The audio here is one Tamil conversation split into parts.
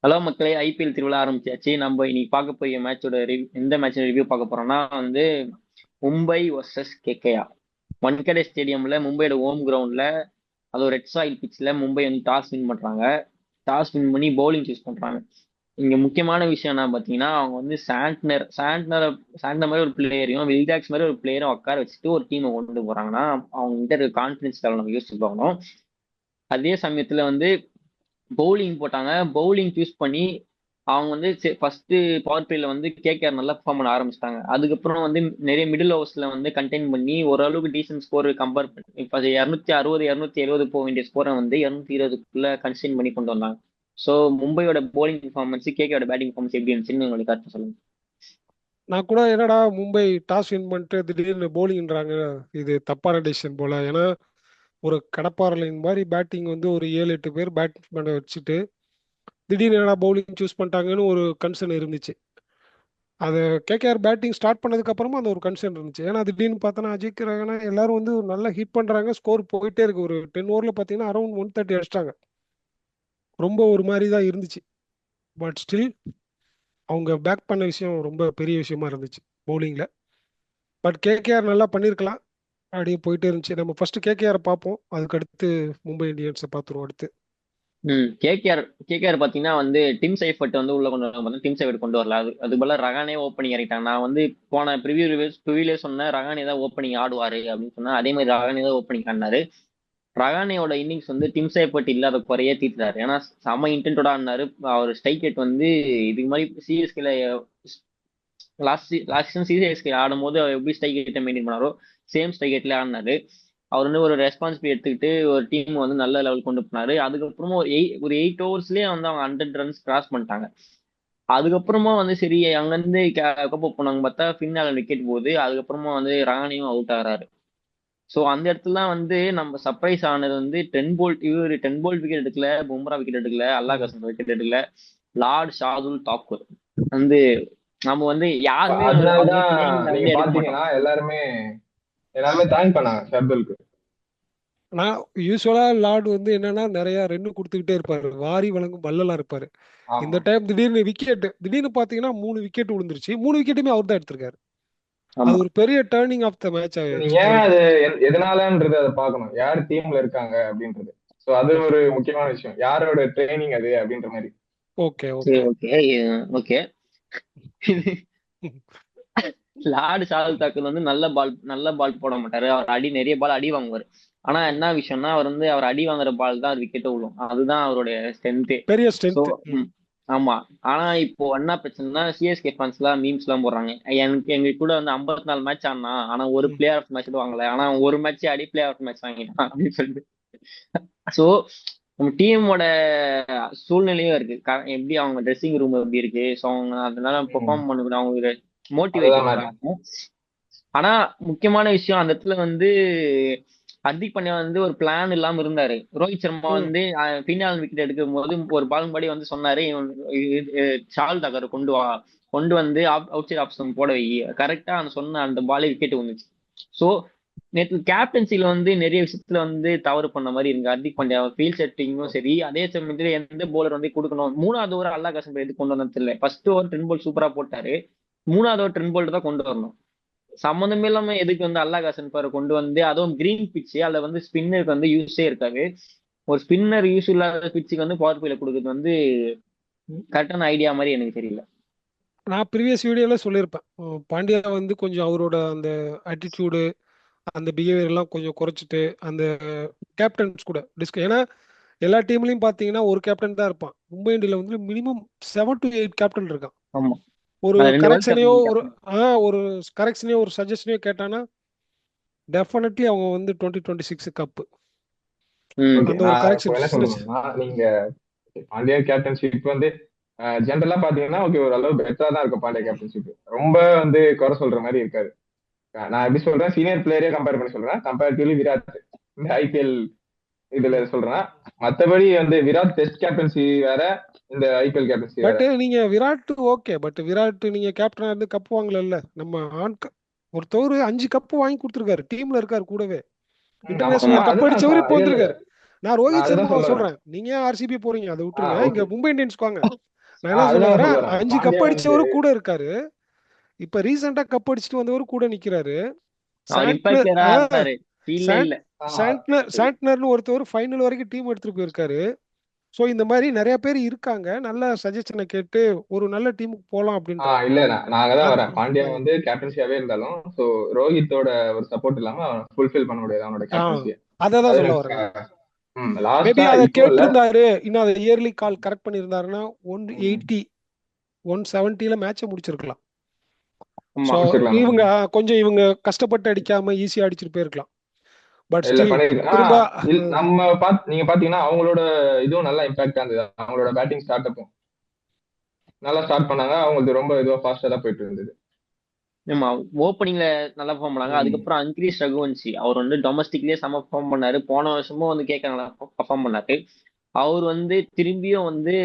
ஹலோ மக்களே, ஐபிஎல் திருவிழா ஆரம்பிச்சாச்சு. நம்ம இன்னைக்கு பார்க்க போய் மேட்சோட எந்த மேட்ச் ரிவ்யூ பார்க்க போறோம்னா மும்பை வர்சஸ் கேகேஆர். வன்கடே ஸ்டேடியம்ல மும்பையோட ஹோம் கிரவுண்ட்ல, அது ஒரு ரெட் சாயில் பிச்சில் மும்பை வந்து டாஸ் வின் பண்றாங்க. டாஸ் வின் பண்ணி பவுலிங் சூஸ் பண்றாங்க. இங்க முக்கியமான விஷயம் என்ன பாத்தீங்கன்னா, அவங்க வந்து சாண்ட்னர் மாதிரி ஒரு பிளேயரையும் வில்டாக்ஸ் மாதிரி ஒரு பிளேயரும் உட்கார வச்சுட்டு ஒரு டீமை கொண்டு போறாங்கன்னா அவங்க கிட்ட இருக்க கான்பிடன்ஸ் லெவல் நம்ம யோசிச்சு பார்க்கணும். அதே சமயத்துல வந்து பவுலிங் போட்டாங்க. பவுலிங் சூஸ் பண்ணி அவங்க வந்து ஃபர்ஸ்ட் பவர் பிளேல வந்து கேகேஆர் நல்லா பெர்ஃபார்ம் பண்ண ஆரம்பிச்சிட்டாங்க. அதுக்கப்புறம் வந்து நிறைய மிடில் ஓவர்ஸ்ல வந்து கண்டெயின் பண்ணி ஓரளவுக்கு டீசென்ட் ஸ்கோர் கம்பேர் பண்ணி இப்போ 260 270 போக வேண்டிய ஸ்கோரை வந்து 220க்குள்ள கன்ஸ்டெயின் பண்ணி கொண்டு வந்தாங்க. ஸோ மும்பையோட bowling பெர்ஃபார்மன்ஸ் கேகேஆரோட பேட்டிங் பெர்ஃபார்மன்ஸ் எப்படி இருந்துச்சுன்னு உங்களுக்கு கருத்து சொல்லுங்க. நான் கூட என்னடா மும்பை டாஸ் வின் பண்ணிட்டு திடீர்னு போலிங்ன்றாங்க. இது தப்பான டெசிஷன் போல. ஏன்னா ஒரு கடப்பாரலின் மாதிரி பேட்டிங் வந்து ஒரு 7-8 பேர் பேட் பண்ண வச்சுட்டு திடீர்னு என்னடா பவுலிங் சூஸ் பண்ணிட்டாங்கன்னு ஒரு கன்சர்ன் இருந்துச்சு. அது கேகேஆர் பேட்டிங் ஸ்டார்ட் பண்ணதுக்கு அப்புறமா அந்த ஒரு கன்சர்ன் இருந்துச்சு. ஏன்னா திடீர்னு பார்த்தோன்னா அஜித் ரஹானா எல்லாரும் வந்து நல்லா ஹிட் பண்றாங்க, ஸ்கோர் போயிட்டே இருக்கு. ஒரு 10 ஓவர்ல பார்த்தீங்கன்னா அரௌண்ட் 130 அடிச்சிட்டாங்க. ரொம்ப ஒரு மாதிரி தான் இருந்துச்சு. பட் ஸ்டில் அவங்க பேக் பண்ண விஷயம் ரொம்ப பெரிய விஷயமா இருந்துச்சு பவுலிங்ல. பட் கேகேஆர் நல்லா பண்ணியிருக்கலாம். அப்படியே போயிட்டே இருந்துச்சு. நம்ம ஃபர்ஸ்ட் கேகேஆர் பார்ப்போம், அதுக்கு அடுத்து மும்பை இந்தியன்ஸை பார்த்துருவோம் அடுத்து. கேகேஆர் கேகேஆர் பாத்தீங்கன்னா வந்து டிம் சைஃபர்ட் வந்து உள்ள கொண்டு வராங்க. டிம் சைஃபர்ட் கொண்டு வரல. அது போல ரகானே ஓப்பனிங் இறக்கிட்டாங்க. நான் வந்து போன ப்ரிவியூலே சொன்னேன் ரகானே தான் ஓப்பனிங் ஆடுவாரு அப்படின்னு சொன்னா, அதே மாதிரி ரகானே தான் ஓப்பனிங் ஆடினாரு. ரகானேயோட இன்னிங்ஸ் வந்து டிம் சைஃபர்ட் இல்லாத குறையே தீர்த்தாரு. ஏன்னா செம இன்டென்டோட ஆடினாரு. அவர் ஸ்ட்ரைக் ரேட் வந்து இதுக்கு மாதிரி சிஎஸ்கேல லாஸ்ட் சீசன் சிஎஸ்கே ஆடும்போது அவர் எப்படி ஸ்ட்ரைக் ரேட்டை மெயின்டைன் பண்ணாரோ சேம் ஸ்ட்ரைக் ரேட்ல ஆடினாரு. அவர் வந்து ஒரு ரெஸ்பான்சிபிலிட்டி எடுத்துக்கிட்டு ஒரு டீம் வந்து நல்ல லெவல் கொண்டு போனாரு. அதுக்கப்புறமா ஒரு 8 ஓவர்ஸ்லயே வந்து அவங்க 100 ரன்ஸ் கிராஸ் பண்ணிட்டாங்க. அதுக்கப்புறமா வந்து சரி அங்கிருந்து கப்ப போனாங்க பார்த்தா பின்னால விக்கெட் போகுது. அதுக்கப்புறமா வந்து ரஹானேயும் அவுட் ஆகிறாரு. ஸோ அந்த இடத்துல தான் வந்து நம்ம சர்ப்ரைஸ் ஆனது வந்து டென் போல்ட் விக்கெட் எடுக்கல, பும்ரா விக்கெட் எடுக்கல, அல்லாஹ் ம். ஹசன் விக்கெட் எடுக்கல, லார்ட் ஷாதுல் தாக்கூர் வந்து நம்ம வந்து யாருமே அவங்க அதனாலதான் பிளேயிங் நீங்க லெவல்ல எடுக்க மாட்டோம். பாத்தீங்கன்னா எல்லாருமே எல்லாருமே தேங்க் பண்ணாங்க ஷர்துலுக்கு. நான் யூஸ்வலா லார்டு வந்து என்னன்னா நிறைய ரன் கொடுத்துக்கிட்டே இருப்பாரு, வாரி வழங்கும் வள்ளலா இருப்பாரு. இந்த ஆமா. ம். டைம் திடீர்னு பாத்தீங்கன்னா 3 விக்கெட் விழுந்துருச்சு. 3 விக்கெட்டுமே அவர் தான் எடுத்திருக்காரு. அது ஆமா. ஒரு பெரிய டேர்னிங் ஆஃப் த மேட்ச் நீங்க ஆயிடுச்சு ஏன் அவருக்கு. அது எதனாலன்றது அதை பார்க்கணும், யார் டீம்ல இருக்காங்க அப்படின்றது. சோ அது ஒரு முக்கியமான விஷயம், யாரோட ட்ரைனிங் அது அப்படின்ற மாதிரி. ஓகே சரி, okay. Okay. Okay. Lord Shardul Thakur வந்து நல்ல பால் போட மாட்டாரு. அவர் நிறைய பால் அடி வாங்குவாரு. ஆனா என்ன விஷயம்னா அவர் அடி வாங்குற பால் தான் விக்கெட் விழும். அதுதான் அவருடைய ஸ்ட்ரென்த்தே. பெரிய ஸோ ஸ்ட்ரென்த். ஆமா. ஆனா இப்போ என்ன பிரச்சனைனா சிஎஸ்கே ஃபேன்ஸ் எல்லாம் மீம்ஸ் எல்லாம் போடுறாங்க. எங்க கூட வந்து 54 மேட்ச் ஆனா ஆனா ஒரு பிளேயர் ஆஃப் மேட்ச் வாங்கல. ஆனா ஒரு மேட்ச் அடி பிளேயர் ஆஃப் மேட்ச் வாங்கிட்டான் அப்படின்னு சொல்லிட்டு. ஸோ நம்ம டீமோட சூழ்நிலையும் இருக்கு. எப்படி அவங்க ட்ரெஸ்ஸிங் ரூம் எப்படி இருக்கு. ஸோ அவங்க அதனால ம். பெர்ஃபார்ம் பண்ண அவங்க அதுதான் மோட்டிவேட்டட் மேட்ரு. ஆகிறாங்க. ஆனா முக்கியமான விஷயம் அந்த இடத்துல வந்து ஹர்திக் பாண்டியா வந்து ஒரு பிளான் இல்லாம இருந்தாரு. ரோஹித் சர்மா வந்து பின்னால் விக்கெட் எடுக்கும் போது ஒரு பால் முன்னாடி வந்து சொன்னாரு, ஷால் தகர் கொண்டு வந்து அவுட் சைட் ஆப்ஷன் போட வை. கரெக்டா அந்த சொன்ன அந்த பாலே விக்கெட் வந்துச்சு. ஸோ நேற்று கேப்டன்சில வந்து நிறைய விஷயத்துல வந்து தவறு பண்ண மாதிரி இருக்கு. ஹர்திக் பாண்டியா ஃபீல்ட் செட்டிங்கும் சரி, அதே சமயத்துல எந்த போலர் வந்து கொடுக்கணும். 3வது ஓவர் அல்லாஹ் காசம் எது கொண்டு வந்தது தெரியல. ஃபர்ஸ்ட் ஓவர் 10 பால் சூப்பரா போட்டாரு. 3வது ஓவர் 10 பால் தான் கொண்டு வரணும். சம்மந்தமே இல்லாம எதுக்கு வந்து அல்லாஹ் ஹாசன் பாரு கொண்டு வந்து, அதுவும் கிரீன் பிட்ச், அதுல வந்து ஸ்பின்னருக்கு வந்து யூஸே இருக்காது. ஒரு ஸ்பின்னர் யூஸ் இல்லாத பிட்சுக்கு வந்து பவர் பிளேல கொடுக்குறது வந்து கரெக்டான ஐடியா மாதிரி எனக்கு தெரியல. நான் ப்ரீவியஸ் வீடியோல சொல்லியிருப்பேன். பாண்டியா வந்து கொஞ்சம் அவரோட அந்த ஆட்டிடியூடு, அந்த பிஹேவியர் எல்லாம் கொஞ்சம் குறைச்சிட்டு அந்த கேப்டன்ஸ் கூட ஏன்னா எல்லா டீம்லயும் பாத்தீங்கன்னா ஒரு கேப்டன் தான் இருப்பான். மும்பை இந்தியில வந்து மினிமம் 7 to 8 கேப்டன் இருக்கான். ஆமா. ஒரு அது 2 வேர்ல்ட் கப் கரெக்ஷனையோ ஒரு கேப்டன். ஒரு கரெக்ஷனையோ ஒரு சஜஷனையோ கேட்டானா டெஃபினெட்லி அவங்க வந்து 2026 கப்பு ம். ஓகே, அந்த ஒரு நான் இப்போ கரெக்ஷன் என்ன சின்ன சொல்லணும்னா, நீங்க பாண்டியா கேப்டன்ஷிப் வந்து ஜென்ரலா பாத்தீங்கன்னா ஓகே, ஒரு அளவு பெட்டரா தான் இருக்கும் பாண்டியா கேப்டன்ஷிப். ரொம்ப வந்து குறை சொல்ற மாதிரி இருக்காது. நான் எப்படி சொல்றேன், சீனியர் பிளேயரே கம்பேர் பண்ணி சொல்றேன், கம்பேரிட்டிவ்லி விராட் இந்த ஐபிஎல் இதுல சொல்றேன். மத்தபடி வந்து விராட் டெஸ்ட் கேப்டன்சி வேற, இந்த ஐபிஎல் கேப்டன்சி வேற. பட் நீங்க விராட் ஓகே. பட் விராட் நீங்க கேப்டனா இருந்து கப் வாங்கல. நம்ம ஒருத்தவர் 5 கப்பு வாங்கி கொடுத்துருக்காரு, டீம்ல இருக்காரு கூடவே. ஆமா, ஆமா. இன்டர்நேஷனல் கப் அதுதான் அடிச்சவரு இப்போ இல்ல இல்ல, வந்திருக்காரு. நான் நான் ரோஹித் அதுதான் சர்மாவை சொல்ல வரேன். சொல்றேன். நீங்க ஆர்சிபி போறீங்க, அதை விட்டுருங்க. இங்க ஓகே. மும்பை இந்தியன்ஸ் வாங்க. நான் என்ன சொல்ல அதுதான் வரேன், சொல்ல வரேன் 5 கப் பாண்டியா வந்து அடிச்சவரும் கூட இருக்காரு. இப்ப ரீசெண்டா கப் அடிச்சுட்டு வந்தவரு கூட நிக்கிறாரு. அவர் இம்பாக்ட் சாண்ட்னர் பிளேயரா ஆ, இருந்தாரு, ஃபீல்டே சாண்ட் இல்ல. சாண்ட்னர்னு ஒருத்தவர் ஃபைனல் வரைக்கும் டீம் எடுத்துட்டு போயிருக்காரு. ஸோ இந்த மாதிரி நிறைய பேர் இருக்காங்க. நல்ல சஜஷனை கேட்டு ஒரு நல்ல டீமுக்கு போலாம் அப்படின்ட்டு. இல்ல நாங்க ஆ, தான் வரேன். பாண்டியா ஆ, வந்து கேப்டன்சியாவே இருந்தாலும் ஸோ ரோஹித்தோட ஒரு சப்போர்ட் இல்லாம அவன் ஃபுல்ஃபில் பண்ண முடியாது அவனோட ஆ, கேப்டன்சியை. அதை தான் அது சொல்ல எனக்கு வரேன். மேபி லாஸ்டா அதை இப்போ இல்ல. கேட்டிருந்தாரு, இன்னும் அதை இயர்லி கால் கரெக்ட் பண்ணியிருந்தாருன்னா 180 170ல மேட்சை முடிச்சிருக்கலாம். ஆமா. ஸோ முடிச்சிடலாம். இவங்க கொஞ்சம் இவங்க கஷ்டப்பட்டு அடிக்காம ஈஸியா அடிச்சுட்டு போயிருக்கலாம். பட் இல்ல ஸ்டில் பண்ணிருக்கேன். திரும்ப நம்ம நீங்க பாத்தீங்கன்னா அவங்களோட இதுவும் நல்லா இம்பாக்டா இருந்தது. அவங்களோட பேட்டிங் ஸ்டார்ட் அப்பும் நல்லா ஸ்டார்ட் பண்ணாங்க. அவங்களுக்கு ரொம்ப இதுவா ஃபாஸ்டா தான் போயிட்டு இருந்தது. ஆமா, ஓப்பனிங்ல நல்லா பெர்ஃபார்ம் பண்ணாங்க. ம். அதுக்கப்புறம் அங்கிரீஷ் ரகுவன்சி அவர் வந்து டொமஸ்டிக்லயே செம பெர்ஃபார்ம் பண்ணாரு. போன வருஷமும் வந்து கேட்க நல்லா பெர்ஃபார்ம் பண்ணாரு. அவர் வந்து திரும்பியும் வந்து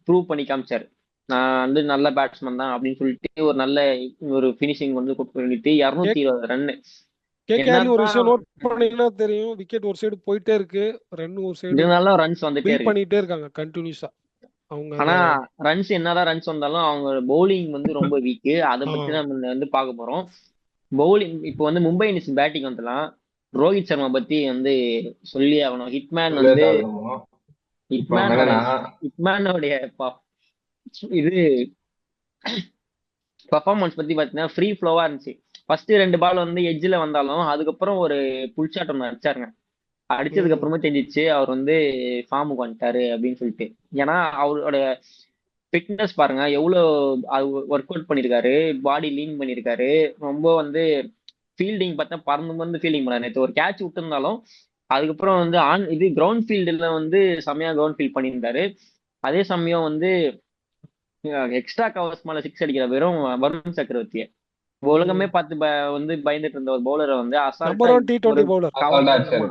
ப்ரூவ் பண்ணி காமிச்சாரு, நான் வந்து நல்ல பேட்ஸ்மேன் தான் அப்படின்னு சொல்லிட்டு ஒரு நல்ல ஒரு ஃபினிஷிங் வந்து பண்ணிட்டு 220 ரன்னு. கேகேஆர்லயும் ஒரு விஷயம் என்னதான் நோட் பண்ணீங்கன்னா தெரியும், விக்கெட் ஒரு சைடு போயிட்டே இருக்கு, ரன் ஒரு சைடு இருந்தாலும் ரன்ஸ் வந்துட்டே பில் இருக்கு. பண்ணிட்டே இருக்காங்க கண்டினியூஸா. அவங்க ஆனா ரன்ஸ் என்னதான் ரன்ஸ் வந்தாலும் அவங்க பவுலிங் வந்து ரொம்ப வீக். அதை பத்தி ஆ, நம்ம வந்து பார்க்க போறோம். பவுலிங் இப்போ வந்து மும்பை இந்தியன்ஸ் பேட்டிங் வந்துலாம். ரோஹித் சர்மா பத்தி வந்து சொல்லி ஆகணும். ஹிட்மேன் சொல்லியே வந்து ஆகணும். இப்போ ஹிட்மேனோட என்னன்னா ஹிட்மேனோடைய இது பர்ஃபார்மன்ஸ் பத்தி பாத்தீங்கன்னா ஃப்ரீ ஃப்ளோவா இருந்துச்சு. ஃபர்ஸ்ட் 2 பால் வந்து எட்ஜ்ல வந்தாலும் அதுக்கப்புறம் ஒரு புல் ஷாட் ஒன்று அடிச்சாருங்க. அடிச்சதுக்கு அப்புறமா தெரிஞ்சிச்சு அவர் வந்து ஃபார்முக்கு வந்துட்டாரு அப்படின்னு சொல்லிட்டு. ஏன்னா அவரோட ஃபிட்னஸ் பாருங்க எவ்வளவு ஒர்க் அவுட் பண்ணிருக்காரு, பாடி லீன் பண்ணிருக்காரு. ரொம்ப வந்து ஃபீல்டிங் பார்த்தா பறந்து பறந்து ஃபீல்டிங் பண்ணாரு. நேற்று ஒரு கேட்ச் விட்டுருந்தாலும் அதுக்கப்புறம் வந்து இது கிரவுண்ட் ஃபீல்டுல வந்து செம்மையா கிரவுண்ட் ஃபீல்ட் பண்ணியிருந்தாரு. அதே சமயம் வந்து எக்ஸ்ட்ரா கவர்ஸ் மேல 6 அடிக்கிற வெறும் வருண் சக்கரவர்த்தியை உலகமே பார்த்து வந்து பயந்துட்டு இருந்த ஒரு பவுலரை வந்து அசால்ட்டா நம்பர் 1 ஒரு T20 பவுலர். அசால்ட்டா அடிச்சாரு.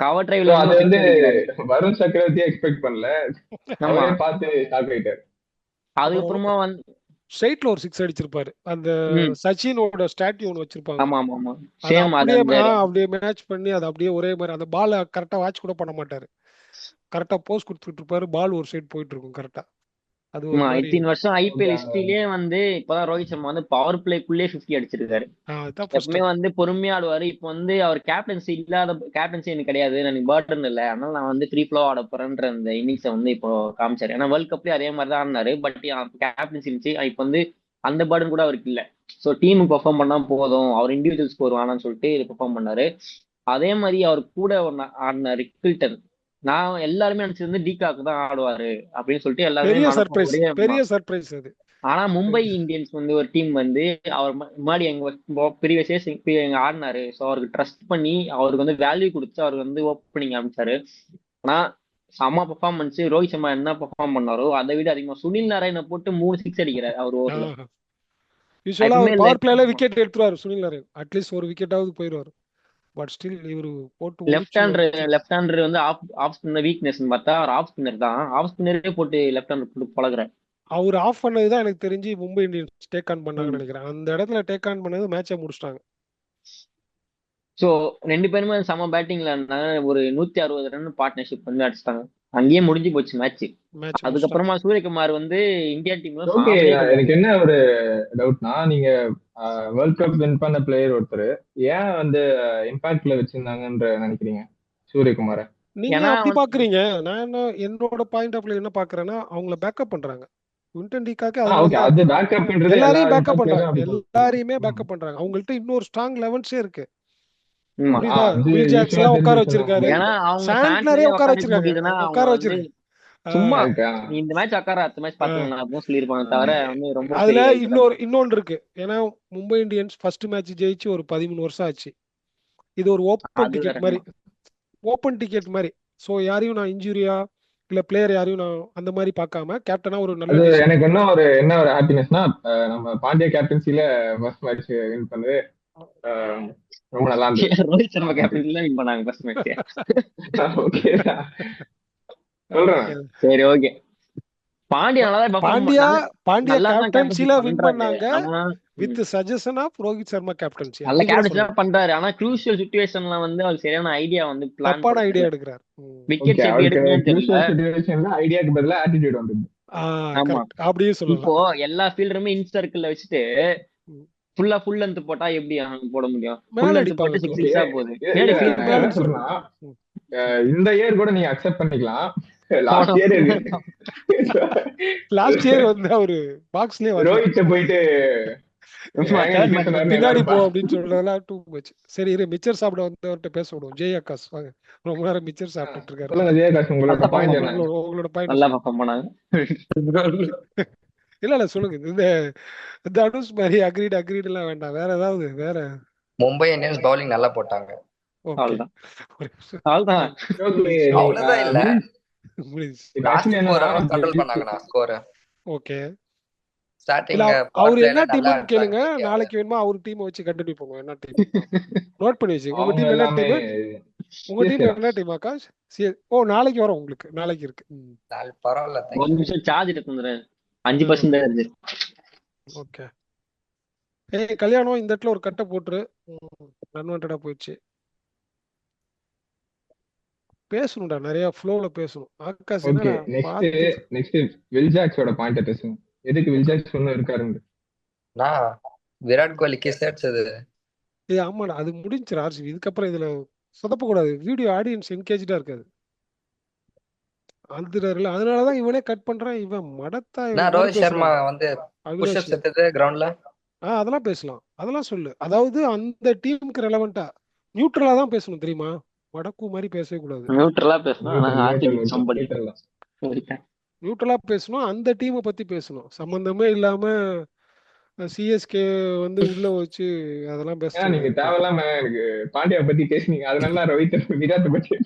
கவர் So, டிரைவ்ல அது வந்து வந்து 6 அடிக்கிறாரு. வருண் சக்கரவர்த்தியே எக்ஸ்பெக்ட் பண்ணல. ஆமா, அவரே பார்த்து ஷாக் ஆயிட்டாரு. அதுக்கப்புறமா வந்து ஸ்ட்ரைட்ல ஒரு 6 அடிச்சிருப்பாரு. அந்த சச்சினோட ஸ்டாட்யூ ஒன்று வச்சிருப்பாங்க, ஆமா ஆமா ஆமா அது சேம் அது அப்படியே அந்த அப்படியே மேட்ச் பண்ணி அது அப்படியே ஒரே மாதிரி அந்த பாலை கரெக்டா வாட்ச் கூட பண்ண மாட்டாரு, கரெக்டா போஸ் கொடுத்துட்டு இருப்பாரு, பால் ஒரு சைடு போயிட்டு இருக்கும் கரெக்டா. அது ஒரு மாதிரி இத்தனை வருஷம் ஐபிஎல் ஹிஸ்டரியிலேயே வந்து இப்பதான் ரோஹித் சர்மா வந்து பவர் பிளேக்குள்ளே 50 அடிச்சிருக்காரு. அதுதான் ஃபர்ஸ்ட் எப்பவுமே வந்து பொறுமையா ஆடுவாரு. இப்போ வந்து அவர் கேப்டன்சி எனக்கு கிடையாது, எனக்கு பேர்டன் இல்லை, அதனால நான் வந்து ஃப்ரீ ஃப்ளோ ஆட போறேன்ற அந்த இன்னிங்ஸை வந்து இப்போ காமிச்சாரு. ஏன்னா வேர்ல்ட் கப்லயும் அதே மாதிரி தான் ஆடினாரு. பட் கேப்டன்சி இருந்துச்சு, இப்போ வந்து அந்த பேர்டன் கூட அவருக்கு இல்லை. ஸோ டீமுக்கு பெர்ஃபார்ம் பண்ணா போதும், அவர் இண்டிவிஜுவல் ஸ்கோர் வேணாம்னு சொல்லிட்டு பெர்ஃபார்ம் பண்ணாரு. அதே மாதிரி அவர் கூட ஆடின ரிக்கில்டன், நான் எல்லாருமே நினைச்சது வந்து டிகாக் தான் ஆடுவாரு அப்படின்னு சொல்லிட்டு எல்லாருமே பெரிய மனசுல சர்ப்ரைஸ், ஒரே பெரிய சர்ப்ரைஸ் அது. ஆனா மும்பை இந்தியன்ஸ் வந்து ஒரு டீம் வந்து அவர் முன்னாடி எங்க ப்ரீவியஸ் எங்க ஆடினாரு. ஸோ அவருக்கு ட்ரஸ்ட் பண்ணி அவருக்கு வந்து வேல்யூ கொடுத்து அவருக்கு வந்து ஓப்பனிங் ஆரம்பிச்சாரு. ஆனா செம்ம பெர்ஃபார்மன்ஸ். ரோஹித் சர்மா என்ன பெர்ஃபார்ம் பண்ணாரோ அதை விட அதிகமா சுனில் நாராயண போட்டு 3 6 அடிக்கிறாரு அவர் ஓவர்ல. யூஸ்வலா அவர் பவர் பிளேல விக்கெட் எடுத்துருவாரு சுனில் நாராயண், அட்லீஸ்ட் ஒரு விக்கெட்டாவது போயிடுவாரு. பட் ஸ்டில் இவரு போட்டு லெஃப்ட் ஹேண்டர் வந்து ஆஃப் ஸ்பின்னர் வீக்னஸ் பார்த்தா அவர் ஆஃப் ஸ்பின்னர் தான். ஆஃப் ஸ்பின்னரே போட்டு லெஃப்ட் ஹேண்டர் போட்டு பழகுறாரு. அவர் ஆஃப் பண்ணதுதான் எனக்கு தெரிஞ்சு மும்பை இந்தியன்ஸ் டேக் ஆன் பண்ணாங்கன்னு நினைக்கிறேன். அந்த இடத்துல டேக் ஆன் பண்ணது மேட்சை முடிச்சிட்டாங்க. ஸோ 2 பேருமே செம பேட்டிங்ல ஒரு 160 ரன் பார்ட்னர்ஷிப் வந்து அடிச்சிட்டாங்க. அங்கேயே முடிஞ்சு போச்சு மேட்ச். அதுக்கப்புறமா சூரியகுமார் வந்து இந்தியா டீம்ல எனக்கு என்ன ஒரு டவுட்னா, நீங்க வேர்ல்ட் கப் வின் பண்ண பிளேயர் ஒருத்தர் ஏன் வந்து இம்பாக்ட்ல வச்சிருந்தாங்கன்ற நினைக்கிறீங்க சூரியகுமார? நீங்க அப்படி பாக்குறீங்க, நான் என்னோட பாயிண்ட் ஆஃப் என்ன பாக்குறேன்னா அவங்கள பேக்கப் பண்றாங்க. எல்லாரையும் பேக்கப் பண்றாங்க, எல்லாரையுமே பேக்கப் பண்றாங்க. அவங்கள்ட்ட இன்னொரு ஸ்ட்ராங் லெவன்ஸே இருக்கு. வில் ஜாக்ஸ்லாம் உட்கார வச்சிருக்காரு, சாண்ட்னரே உட்கார வச்சிருக்காங்க, உட்கார வச்சிருக்காங்க. சும்மா இந்த மேட்ச் அக்காரா அடுத்த மேட்ச் பாத்துக்கலாம் அப்படின்னு சொல்லிருப்பாங்க தவிர வந்து ரொம்ப அதுல இன்னொன்று இருக்கு. ஏன்னா மும்பை இந்தியன்ஸ் ஃபர்ஸ்ட் மேட்ச் ஜெயிச்சு ஒரு 13 வருஷம் ஆச்சு. இது ஒரு ஓப்பன் டிக்கெட் மாதிரி. சோ யாரையும் நான் இன்ஜூரியா இல்ல பிளேயர் யாரையும் நான் அந்த மாதிரி பார்க்காம கேப்டனா ஒரு நல்ல எனக்கு என்ன ஒரு ஹாப்பினஸ்னா நம்ம பாண்டியா கேப்டன்சில ஃபர்ஸ்ட் மேட்ச் வின் பண்ணது ரொம்ப நல்லா இருந்துச்சு. ரோஹித் சர்மா கேப்டன்சில வின் பண்ணாங்க ஃபர்ஸ்ட் மேட்ச். ஓகே சொல்றேன். சரி ஓகே. பாண்டியா கேப்டன்சில வின் பண்ணாங்க with suggestion of Rohit Sharma captaincy. நல்ல கேப்டன்சி பண்றாரு. ஆனா க்ரூஷியல் சிச்சுவேஷன்ல வந்து அவர் சரியான ஐடியா வந்து தப்பான ஐடியா எடுக்கிறார். விக்கெட் எப்படி எடுக்கணும்னு தெரியல. சிச்சுவேஷன்ல ஐடியாக்கு பதிலா ஆட்டிட்யூட் வந்தது. ஆமா. கரெக்ட், அப்படியே சொல்லலாம். இப்போ எல்லா ஃபீல்டருமே இன் சர்க்கிள்ல வச்சுட்டு ம். ஃபுல் லென்த் போட்டா எப்படி அவங்க போட முடியும்? மேல ஃபுல் லென்த் அடிப்பாங்க போட்டு ப்ரோ. ஓகே சிக்ஸா போகுது. இல்ல பின்னாடி நான் ஃபீல்டர் என்ன பேலன்ஸ் சொல்றேன்னா இருக்கும். இந்த இயர் கூட நீங்க அக்செப்ட் பண்ணிக்கலாம். லாஸ்ட் போட இயர் லாஸ்ட் இயர் வந்து அவரு பாக்ஸ்லயே வரல. ரோஹித் போயிட்டு ஏங்க தேர்ட் நிக்க மேட்ச் சொன்னாருன்னு பின்னாடி எல்லாரும் போ அப்படின்னு சொல்றதெல்லாம் டூ மச். சரி இரு, மிச்சர் சாப்பிட வந்தவர்கிட்ட பேச விடுவோம். ஜெய் ஆகாஷ் வாங்க, ரொம்ப நேரம் மிச்சர் சாப்பிட்டுட்டு இருக்காரு. சொல்லுங்க ஜெயகாஷ், உங்களோட நல்லா பாயிண்ட் பர்ஃபார்ம் என்ன? பண்ணாங்க. உங்களோட பாயிண்ட் நல்லா சொல்லுங்க. பர்ஃபார்ம் பண்ணாங்க. இல்ல சொல்லுங்க. இந்த தனுஷ் மாதிரி அக்ரீட் எல்லாம் வேண்டாம், வேற ஏதாவது வேற. மும்பை இந்தியன்ஸ் பவுலிங் நல்லா போட்டாங்க. ஓகே அவ்வளவுதான் அவ்வளவுதான். ஓகே அவ்வளவுதான் இல்ல, முடிஞ்சு. இப்ப லாஸ்ட் ஆக்சுவலி 4 என்னன்னா ஓவர் கண்ட்ரோல் பண்ணாங்கண்ணா ஸ்கோர். ஓகே, ஸ்டார்டிங் இல்ல பவர் அவர் என்ன பிளேல நல்லா டீம்னு கேளுங்க, ஆடினாங்க. நாளைக்கு வேணுமா அவர் டீம் வச்சு கண்டினியூ பண்ணுவோம். என்ன டீம் நோட் பண்ணி வச்சு. உங்க அவங்க டீம் என்ன எல்லாமே டீம்? உங்க டீம் என்ன டீம் ஆகாஷ்? ஓ நாளைக்கு வரும் உங்களுக்கு, நாளைக்கு இருக்கு. பரவாயில்ல, ஒரு தேங்க்யூ. நிமிஷம் சார்ஜ் எடுத்துறேன். 5% தான் இருக்கு. ஓகே. ஏய் கல்யாணம், இந்த இடத்துல ஒரு கட்டை போட்டுரு. அன்வான்டா போயிடுச்சு. பேசணும்டா, நிறைய ஃப்ளோல பேசணும். ஆகாஷ் ஓகே என்னடா பார்த்து. நெக்ஸ்ட் வில்ஜாக்ஸோட பாயிண்ட் பேசுங்க. எதுக்கு வில்ஜாக்ஸ் ஒன்னும் இருக்காருன்னு? நான் விராட் கோலிக்கு சேர்த்தது. ஏய் ஆமாடா, அது முடிஞ்சிரு ஆர்சிபி. இதுக்கப்புறம் இதுல சொதப்ப கூடாது. வீடியோ ஆடியன்ஸ் என்கேஜா இருக்காது. அழுதுறாருல, அதனாலதான் இவனே கட் பண்றான். இவன் மடத்தா இவன் நான் மாதிரி ரோஹித் சர்மா பேசுறான். வந்து புஷ் அவினாஷ் அப் செத்தது கிரவுண்ட்ல. அதெல்லாம் பேசலாம், அதெல்லாம் சொல்லு. அதாவது அந்த டீமுக்கு ரெலவெண்டா நியூட்ரலா தான் பேசணும் தெரியுமா? வடக்கு மாதிரி பேசவே கூடாது. நியூட்ரலா பேசணும். ஆனா ஆர்சிபி சம்படி நியூட்ரலா பேசணும், அந்த டீமை பத்தி பேசணும். சம்பந்தமே இல்லாம சிஎஸ்கே வந்து உள்ள வச்சு அதெல்லாம் ஏன்னா நீங்க பேச தேவையில்லாம எனக்கு பாண்டியா பத்தி பேசுனீங்க, அதனால ரோஹித் விராட் பத்தி.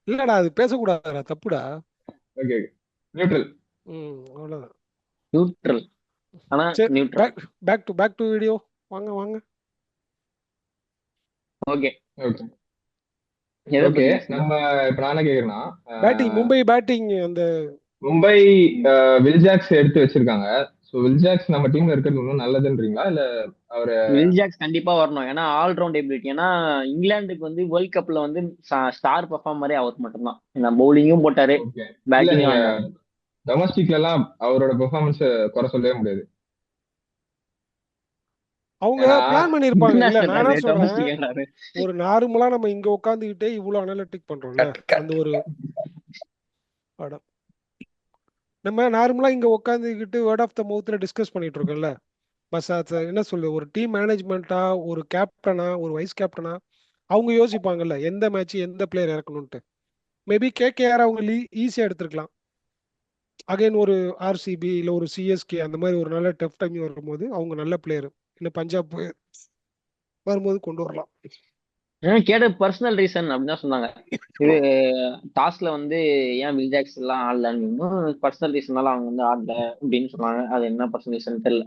இல்லடா, அது பேசக்கூடாதுடா, தப்புடா. Okay neutral. அவ்வளவுதான். நியூட்ரல். ஆனா சரி, நியூட்ரல். Back to video. வாங்க வாங்க. ஓகே ஓகே எதை ஓகே பத்தி நம்ம இப்ப நான் என்ன கேக்குறேன்னா, பேட்டிங், மும்பை பேட்டிங் அந்த மும்பை வில்ஜாக்ஸ் எடுத்து வச்சிருக்காங்க. ஸோ வில்ஜாக்ஸ் நம்ம டீம்ல இருக்கிறது இன்னும் நல்லதுன்றீங்களா இல்ல அவரு? வில்ஜாக்ஸ் கண்டிப்பா வரணும். ஏன்னா ஆல்ரவுண்ட் எபிலிட்டி. ஏன்னா இங்கிலாந்துக்கு வந்து வேர்ல்ட் கப்ல வந்து ஸ்டார் பர்ஃபார்மரே அவர் மட்டும்தான். ஏன்னா பவுலிங்கும் போட்டாரு, ஓகே இல்ல பேட்டிங்கும் நீங்க ஆடினாரு. டொமஸ்டிக்ல எல்லாம் அவரோட பெர்ஃபார்மன்ஸ் குறை சொல்லவே முடியாது. அவங்க ஏன்னா பிளான் பண்ணிருப்பாங்க. என்ன இல்ல நான் என்ன சொல்றாரு? சொல்றேன், டொமஸ்டிக் ஏறாரு. ஒரு நார்மலா நம்ம இங்க உட்காந்துக்கிட்டே இவ்வளவு அனலிட்டிக் பண்றோம்ல, அந்த ஒரு படம் நம்ம நார்மலா இங்க உட்காந்துக்கிட்டு வேர்ட் ஆஃப் த மவுத்ல டிஸ்கஸ் பண்ணிட்டு இருக்கோம்ல. பஸ் என்ன சொல்லு, ஒரு டீம் மேனேஜ்மெண்ட்டா, ஒரு கேப்டனா, ஒரு வைஸ் கேப்டனா அவங்க யோசிப்பாங்கல்ல எந்த மேட்ச் எந்த பிளேயர் இறக்கணும்ட்டு. மேபி கேகேஆர் அவங்க ஈஸியா எடுத்திருக்கலாம். அகைன் ஒரு ஆர்சிபி இல்ல ஒரு சிஎஸ்கே அந்த மாதிரி ஒரு நல்ல டஃப் டைம் வரும்போது அவங்க நல்ல பிளேயர் இன்னும் பஞ்சாப் வரும்போது கொண்டு வரலாம். கேட்ட பர்சனல் ரீசன் அப்படின்னு தான் சொன்னாங்க. இது டாஸ்ல வந்து ஏன் வில்ஜாக்ஸ் எல்லாம் ஆடலன்னு பர்சனல் ரீசனால அவங்க வந்து ஆடல அப்படின்னு சொன்னாங்க. அது என்ன பர்சனல் ரீசன் தெரியல.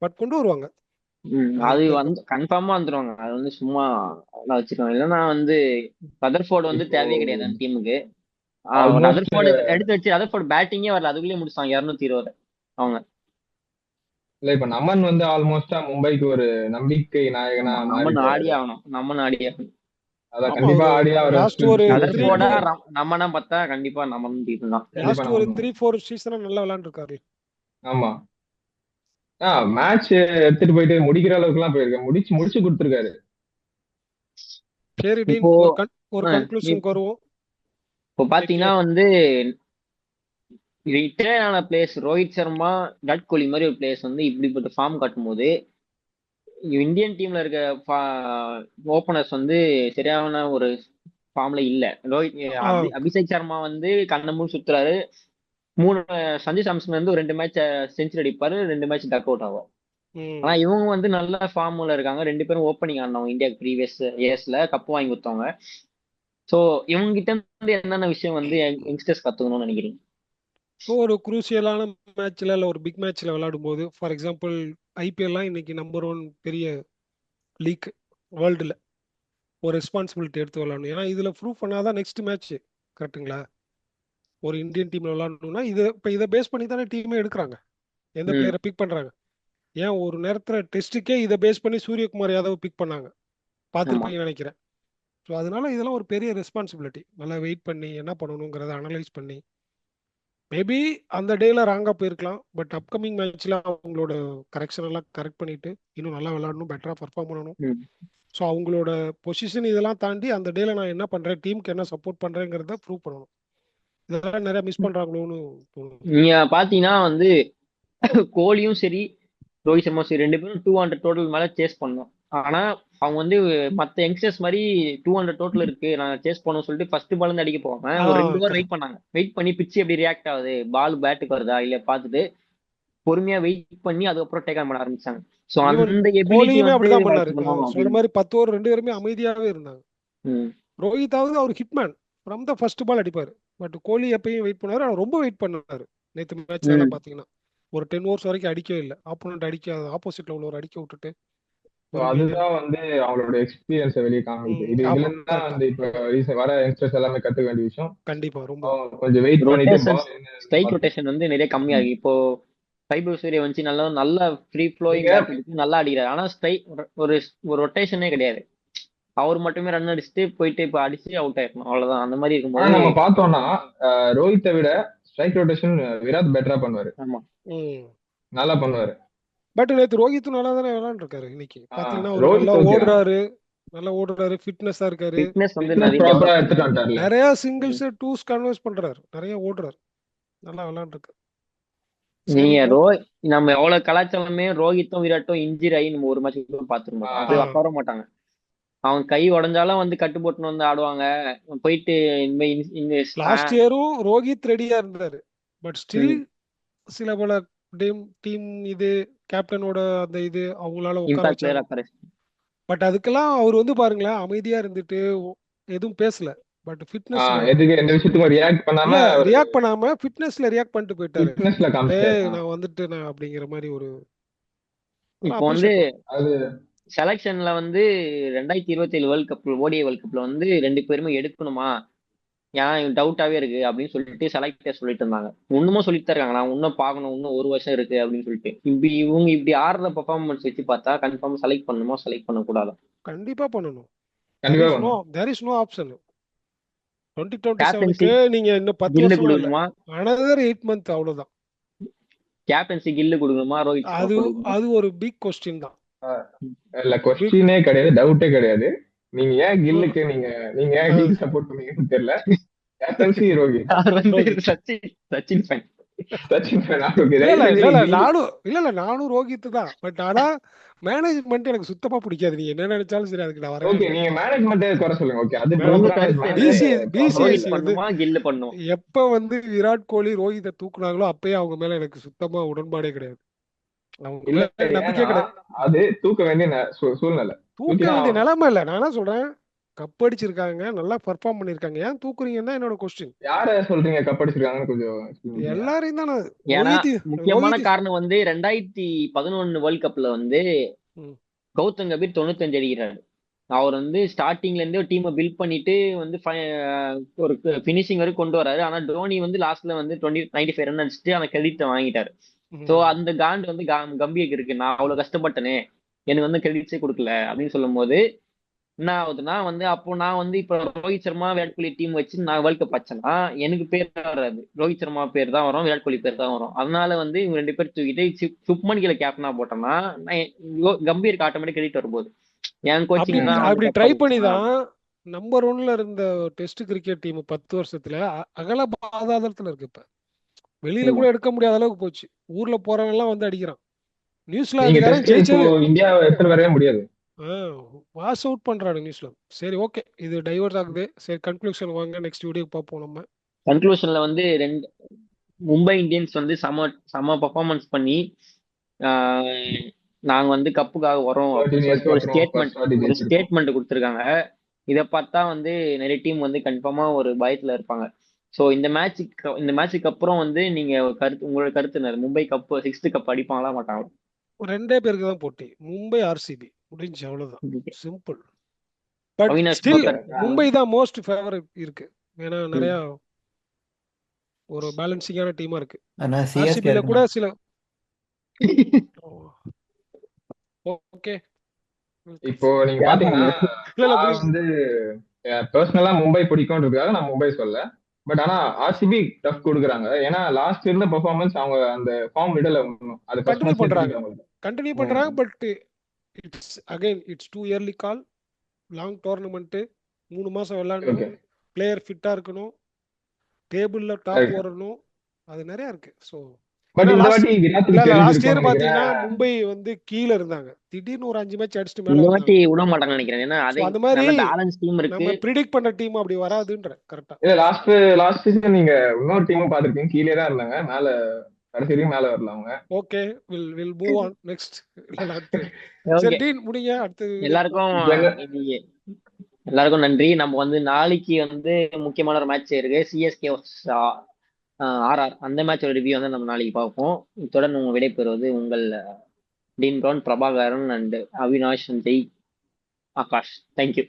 பட் கொண்டு வருவாங்க. அது வந்து கன்ஃபார்மா வந்துருவாங்க. அது வந்து சும்மா வச்சிருக்காங்க. இல்லைன்னா வந்து ரதர்ஃபோர்டு வந்து இப்போ தேவையே கிடையாது அந்த டீமுக்கு. ஆல்மோஸ்ட் ரதர்ஃபோர்டு எடுத்து வச்சு ரதர்ஃபோர்டு பேட்டிங்கே வரல, அதுக்குள்ளேயே முடிச்சாங்க 220 அவங்க. இல்ல இப்ப நமன் வந்து ஆல்மோஸ்டா மும்பைக்கு ஒரு நம்பிக்கை நாயகனா நம்ம மாறிட்டாரு. ஆடியே ஆகணும், நம்ம ஆடியே ஆகணும். அதான் ஆமா, கண்டிப்பா ஒரு ஆடியா அவர் லாஸ்ட் ஒரு ரதர்ஃபோர்டா நம்மனா பார்த்தா கண்டிப்பா நம்ம டீம் தான். கண்டிப்பா லாஸ்ட் ஒரு நம்ம 3-4 சீசனா நல்லா விளையாண்டுருக்காரு. ஆமா மேட்ச் எடுத்துட்டு போயிட்டு முடிக்கிற அளவுக்கு எல்லாம் போயிருக்காரு, முடிச்சு கொடுத்துருக்காரு. சரி டீன், இப்போ ஒரு கன்க்ளூஷனுக்கு வருவோம். இப்போ பாத்தீங்கன்னா வந்து ரிட்டையர் ஆன பிளேயர்ஸ் ரோஹித் சர்மா, விராட் கோலி மாதிரி ஒரு பிளேயர்ஸ் வந்து இப்படிப்பட்ட ஃபார்ம் காட்டும் போது இந்தியன் டீம்ல இருக்க ஓபனர்ஸ் வந்து சரியான ஒரு ஃபார்ம்ல இல்ல. ரோஹித் அபிஷேக் சர்மா வந்து கண்ணமூணு சுத்துறாரு. 3 சஞ்சு சாம்சன் வந்து ஒரு 2 மேட்ச் செஞ்சுரி அடிப்பாரு, 2 மேட்ச் டக் அவுட் ஆகும். ஆனா இவங்க வந்து நல்ல ஃபார்ம்ல இருக்காங்க. 2 பேரும் ஓப்பனிங் ஆனவங்க இந்தியாவுக்கு ப்ரீவியஸ் இயர்ஸ்ல கப் வாங்கி கொடுத்தவங்க. சோ இவங்க கிட்ட இருந்து என்னென்ன விஷயம் வந்து யங்ஸ்டர்ஸ் கத்துக்கணும்னு நினைக்கிறீங்க? ஒரு குரூசியலான மேட்ச்ல இல்ல ஒரு பிக் மேட்ச்ல விளையாடும் போது, ஃபார் எக்ஸாம்பிள் ஐபிஎல்லாம் இன்னைக்கு நம்பர் 1 பெரிய லீக் வேர்ல்டுல, ஒரு ரெஸ்பான்சிபிலிட்டி எடுத்து விளையாடணும். ஏன்னா இதுல ப்ரூவ் பண்ணாதான் நெக்ஸ்ட் மேட்ச். கரெக்டுங்களா? ஒரு இந்தியன் டீம்ல விளையாடணும்னா இதை பேஸ் பண்ணி தானே டீமே எடுக்கிறாங்க. எந்த பிளேயரை பிக் பண்றாங்க? ஏன் ஒரு நேரத்துல டெஸ்ட்டுக்கே இதை பேஸ் பண்ணி சூரியகுமார் யாதவ் பிக் பண்ணாங்க, பார்த்துருப்பீங்கன்னு நினைக்கிறேன். ஸோ அதனால இதெல்லாம் ஒரு பெரிய ரெஸ்பான்சிபிலிட்டி. நல்லா வெயிட் பண்ணி என்ன பண்ணணுங்கிறத அனலைஸ் பண்ணி மேபி அந்த டேல ராங்கா போயிருக்கலாம். பட் அப்கமிங் மேட்ச்ல அவங்களோட கரெக்ஷன் எல்லாம் கரெக்ட் பண்ணிட்டு இன்னும் நல்லா விளையாடணும், பெட்டரா பெர்ஃபார்ம் பண்ணணும். ம். ஸோ அவங்களோட பொசிஷன் இதெல்லாம் தாண்டி அந்த டேல நான் என்ன பண்றேன், டீமுக்கு என்ன சப்போர்ட் பண்றேங்கிறத ப்ரூவ் பண்ணணும். இதெல்லாம் நிறைய மிஸ் பண்றாங்களோன்னு தோணுது. நீங்க பாத்தீங்கன்னா வந்து கோலியும் சரி ரோஹித் சர்மா சரி 2 பேரும் 200 டோட்டல் மேல சேஸ் பண்ணோம். ஆனா அவங்க வந்து மத்த யங்ஸ்டர்ஸ் மாதிரி 200 டோட்டல் இருக்கு நாங்க சேஸ் பண்ணோம் சொல்லிட்டு ஃபர்ஸ்ட் பால் இருந்து அடிக்க போகாம ஒரு 2 ஓவர் வெயிட் பண்ணாங்க. வெயிட் பண்ணி பிச்சு எப்படி ரியாக்ட் ஆகுது, பால் பேட்டுக்கு வருதா இல்ல பார்த்துட்டு பொறுமையா வெயிட் பண்ணி அதுக்கப்புறம் டேக் ஆன் பண்ண ஆரம்பிச்சாங்க. சோ ஈவன் அந்த எபிலிட்டி கோலியுமே வந்து அப்படிதான் பண்ணாரு. வளர்த்துக்கணும் சொல்ற அப்படின்னு. மாதிரி 10 ஓவர் 2 பேருமே அமைதியாவே இருந்தாங்க. ம். ரோஹித்தாவது அவர் hitman, from the first ball அடிப்பாரு. பட் கோலி எப்பயும் வெயிட் பண்ணுவாரு, அவர் ரொம்ப வெயிட் பண்ணாரு. நேற்று மேட்ச்ல எல்லாம் ம். பாத்தீங்கன்னா ஒரு 10 ஓவர்ஸ் வரைக்கும் அடிக்கவே இல்லை. ஆப்போனண்ட் அடிக்க ஆப்போசிட்ல உள்ளவர் அடிக்க விட்டுட்டு ஸோ பொறுமையா அதுதான் வந்து அவங்களோட எக்ஸ்பீரியன்ஸை வெளியே காமிக்குது. இதுல ஆமா இருந்து தான் கரெக்ட். வந்து இப்போ வர யங்ஸ்டர்ஸ் எல்லாமே கத்துக்க வேண்டிய விஷயம். கண்டிப்பா ரொம்ப அவங்க கொஞ்சம் வெயிட் பண்ணிட்டு ரொட்டேஷன் பால் என்ன ஸ்ட்ரைக் பார்த்து ரொட்டேஷன் வந்து நிறைய கம்மியா இருக்கு. இப்போ வைபவ் சூரிய வந்து நல்லா நல்லா ஃப்ரீ ஃப்ளோயிங் நீங்க பேட் எடுத்து நல்லா அடிக்கிறாரு. ஆனா ஸ்ட்ரைக் ஒரு ஒரு ரொட்டேஷனே கிடையாது. அவர் மட்டுமே ரன் அடிச்சுட்டு போயிட்டு இப்ப அடிச்சு அவுட் ஆயிடணும் அவ்வளவுதான். அந்த மாதிரி ஆனா இருக்கும்போது நம்ம பார்த்தோம்னா ரோஹித்தை விட ஸ்ட்ரைக் ரொட்டேஷன் விராட் பெட்டரா பண்ணுவாரு, ஆமா நல்லா பண்ணுவாரு. பட் நேற்று ரோஹித் நல்லா தானே விளையாண்டுருக்காரு. இன்னைக்கு பாத்தீங்கன்னா அவர் ரோஹித் ஓகே நல்லா ஓடுறாரு, ஃபிட்னஸா இருக்காரு, ஃபிட்னஸ் வந்து ஃபிட்னஸ் நிறைய ப்ராப்பரா டெவலப் எடுத்துட்டு பண்ணிருக்காரு. வந்துட்டார்ல. நிறைய சிங்கிள்ஸ் டூஸ் கன்வெர்ஸ் பண்றாரு, நிறைய ஓடுறாரு, நல்லா விளையாண்டுருக்காரு. சரி நீங்க bro. நம்ம எவ்வளவு கலாச்சாரமே ரோஹித்தும் விராட்டும் இன்ஜுரி ஆகி நம்ம ஒரு மேட்ச் பார்த்துருக்க மாட்டோம். அது ஆ, உட்கார மாட்டாங்க. அவங்க கை உடஞ்சாலும் வந்து கட்டு போட்டுன்னு வந்து ஆடுவாங்க. போயிட்டு லாஸ்ட் இயரும் ரோஹித் ரெடியா இருந்தாரு. பட் ஸ்டில் சில பல டீம் இது கேப்டனோட அந்த இது அவங்களால உட்கார இம்பாக்ட் வச்சாங்க. பிளேயரா கரெக்ட். பட் அதுக்கெல்லாம் அவர் வந்து பாருங்களேன் அமைதியா இருந்துட்டு எதுவும் பேசல. பட் ஃபிட்னஸ்ல எதுக்கு எந்த விஷயத்துக்கும் ரியாக்ட் பண்ணாம இல்ல ரியாக்ட் பண்ணாம ஃபிட்னஸ்ல ரியாக்ட் பண்ணிட்டு போயிட்டாரு. ஃபிட்னஸ்ல காமிச்சிட்டாரு. நான் வந்துட்டு நான் அப்படிங்கிற மாதிரி ஒரு இப்போ வந்து அப்ரிஷியேட். அது செலக்ஷன்ல வந்து 2027 வேர்ல்ட் கப் ஓடிஐ வேர்ல்ட் கப்ல வந்து 2 பேருமே எடுக்கணுமா, ஏன் டவுட்டாவே இருக்கு அப்படின்னு சொல்லிட்டு செலக்டர் சொல்லிட்டு இருந்தாங்க. இன்னமும் சொல்லிட்டு தான் இருக்காங்க, நான் இன்னும் பார்க்கணும், இன்னும் ஒரு வருஷம் இருக்கு அப்படின்னு சொல்லிட்டு. இவங்க இப்படி ஆடுற பெர்ஃபார்மன்ஸ் வச்சு பார்த்தா கன்ஃபார்ம் செலக்ட் பண்ணணுமா செலக்ட் பண்ணக்கூடாது. கண்டிப்பா பண்ணணும். கண்டிப்பா பண்ணும். there is no option. 2027க்கு கேப்டன்சி நீங்க இன்னும் 10 கில்லு வருஷம் இல்ல, கொடுக்கணுமா, another 8 month அவ்வளவுதான். கேப்டன்சி கில்லு கொடுக்கணுமா, ரோஹித் அது கொடுக்கணுமா? அது ஒரு பிக் கொஸ்டின் தான். இல்ல கொஸ்டினே கிடையாது, டவுட்டே கிடையாது. நீங்க ஏன் கில்லுக்கு நீங்க ஏன் கில் சப்போர்ட் பண்ணீங்கன்னு தெரியல. கேப்டன்சி ரோஹித். அவர் வந்து சச்சின் ஃபேன். சச்சின் fan ஆ? Okay, இல்ல தயவு செஞ்சு gill- நானும் ரோஹித் தான். பட் ஆனா மேனேஜ்மெண்ட் எனக்கு சுத்தமா பிடிக்காது. நீங்க என்ன நினைச்சாலும் சரி, அதுக்கு நான் வரவே ஓகே இல்லை. நீங்க மேனேஜ்மெண்ட்டே குறை சொல்லுங்க. ஓகே அது உங்க proper ஆன கருத்து management. என்ன? BCCI ரோஹித் பண்ணுமா கில்லு பண்ணும்? எப்ப வந்து விராட் கோலி ரோஹித்தை தூக்குனாங்களோ அப்பயே அவங்க மேல எனக்கு சுத்தமா உடன்பாடே கிடையாது. அவங்க இல்ல மேல நம்பிக்கை ஏன்னா கிடையாது. அது தூக்க வேண்டிய சூழ்நிலை. தூக்க தூக்கிதான் வேண்டிய ஆகணும். நிலைமை இல்ல. நான் என்ன சொல்றேன், கப் அடிச்சிருக்காங்க, நல்லா பெர்ஃபார்ம் பண்ணிருக்காங்க, ஏன் தூக்குறீங்கன்னா என்னோட கொஸ்டின். யார சொல்றீங்க கப் அடிச்சிருக்காங்கன்னு கொஞ்சம் explain பண்ணுங்க. எல்லாரையும் தானே. ஏன்னா முக்கியமான ரோஹித் காரணம் வந்து 2011 வேர்ல்ட் கப்ல வந்து ம். கௌதம் கபீர் 95 அடிக்கிறாரு. அவர் வந்து ஸ்டார்டிங்ல இருந்தே டீமை பில்ட் பண்ணிட்டு வந்து ஒரு பினிஷிங் வரைக்கும் கொண்டு வராரு. ஆனா டோனி வந்து லாஸ்ட்ல வந்து 95 ரன் அடிச்சுட்டு அந்த கிரெடிட்டை வாங்கிட்டாரு. சோ அந்த காண்டு வந்து கம்பீருக்கு இருக்கு, நான் அவ்வளவு கஷ்டப்பட்டனே எனக்கு வந்து கிரெடிட்ஸே கொடுக்கல அப்படின்னு சொல்லும் போது என்ன ஆகுதுன்னா வந்து அப்போ நான் வந்து இப்ப ரோஹித் சர்மா விராட் கோலி டீம் வச்சு நான் வேர்ல்ட் கப் வச்சேன்னா எனக்கு பேர் தான் வராது, ரோஹித் சர்மா பேர் தான் வரும், விராட் கோலி பேர் தான் வரும். அதனால வந்து இவங்க 2 பேர் தூக்கிட்டு சுப்மன் கில கேப்டனா போட்டோம்னா கம்பீருக்கு ஆட்டோமேட்டிக் கிரெடிட் வரும்போது என் கோச்சிங் தான் அப்படி வந்து ட்ரை கப் பண்ணி அடிச்சான். தான் நம்பர் 1ல இருந்த டெஸ்ட் கிரிக்கெட் டீம் 10 வருஷத்துல அகல பாதாளத்துல இருக்கு. இப்ப வெளியில கூட எடுக்க முடியாத அளவுக்கு போச்சு. ஊர்ல போறவங்க எல்லாம் வந்து அடிக்கிறான். நீங்க நியூசிலாந்துக்காரன் டெஸ்ட் இப்போ ஜெயிச்சது இந்தியாவை எடுத்துட்டு வரவே முடியாது. வாஷ் அவுட் பண்றாரு நியூசிலாந்து. சரி ஓகே, இது டைவர்ட் ஆகுது. சரி கன்க்ளூஷன் வாங்க, நெக்ஸ்ட் வீடியோ பார்ப்போம் நம்ம. கன்க்ளூஷன்ல வந்து மும்பை இந்தியன்ஸ் வந்து செம பர்ஃபார்மன்ஸ் பண்ணி நாங்க வந்து கப்புக்காக வரோம் 13 அப்படின்னு இயர்ஸ்க்கு சொல்லிட்டு அப்புறம் first வாட்டி ஒரு ஜெயிச்சிருக்கோம். ஸ்டேட்மெண்ட் கொடுத்துருக்காங்க. இதை பார்த்தா வந்து நிறைய டீம் வந்து கன்ஃபார்மா ஒரு பயத்துல இருப்பாங்க. ஸோ இந்த மேட்சுக்கு அப்புறம் வந்து நீங்க உங்களோட கருத்து என்ன? மும்பை கப் 6th கப் அடிப்பாங்களா மாட்டாங்களா? 2 பேருக்கு தான் போட்டி, மும்பை RCB முடிஞ்சு அவ்வளவுதான், simple. But Avinash still broker. Mumbai தான் மோஸ்ட் ஃபேவரட் இருக்கு. ஏன்னா நிறைய ஒரு பேலன்சிங்கான டீமா இருக்கு. ஆனா RCB சிஎஸ்கே ல கூட சில ஓகே. இப்போ நீங்க பாத்தீங்கன்னா இல்ல நான் புரியுது. வந்து பர்சனலா மும்பை பிடிக்கும்ன்றதுக்காக நான் மும்பை சொல்ல. பட் ஆனா ஆர்சிபி டஃப் கொடுக்குறாங்க. ஏன்னா லாஸ்ட் இருந்த பெர்ஃபார்மன்ஸ் அவங்க அந்த ஃபார்ம் விடல ஒன்றும். அது ஃபர்ஸ்ட் கண்டினியூ மேட்ச் பண்றாங்க தெரியுது அவங்களுக்கு. கண்டினியூ பண்றாங்க. But it's too early call, long tournament, 3 மாசம் விளையாடணும், ஓகே பிளேயர் ஃபிட்டா இருக்கணும், டேபிள்ல டாப் வரணும், அது நிறைய இருக்கு. ஸோ பட் ஏன்னா இந்த லாஸ்ட் வாட்டி விராட்டுக்கு லாஸ்ட் தெரிஞ்சிருக்கும்னு இயர் நினைக்கிறேன். பாத்தீங்கன்னா மும்பை வந்து கீழே இருந்தாங்க, திடீர்னு ஒரு 5 மேட்ச் அடிச்சுட்டு மேல இந்த வாட்டி வந்தாங்க. விட மாட்டாங்கன்னு நினைக்கிறேன். ஏன்னா ஸோ அதே அந்த மாதிரி நல்ல பேலன்ஸ் டீம் இருக்கு. நம்ம ப்ரிடிக்ட் பண்ற டீம் அப்படி வராதுன்ற கரெக்டா. இல்ல லாஸ்ட் சீசன் நீங்க இன்னொரு டீமும் பாத்திருக்கீங்க, கீழே தான் இருந்தாங்க, மேல கடைசி வரைக்கும் மேல வரல அவங்க. Okay, will move on next. அடுத்து ஓகே, சரி டீன் முடிங்க, அடுத்து எல்லாருக்கும் இது எல்லாருக்கும் நன்றி. நம்ம வந்து நாளைக்கு வந்து முக்கியமான ஒரு மேட்ச் இருக்கு, சிஎஸ்கே ஆர்ஆர். அந்த மேட்சோட ரிவ்யூ வந்து நம்ம நாளைக்கு பார்ப்போம். இத்துடன் உங்க விடைபெறுவது உங்கள் Dean Brown, Prabhakaran and Avinash Jai Akash. Thank you.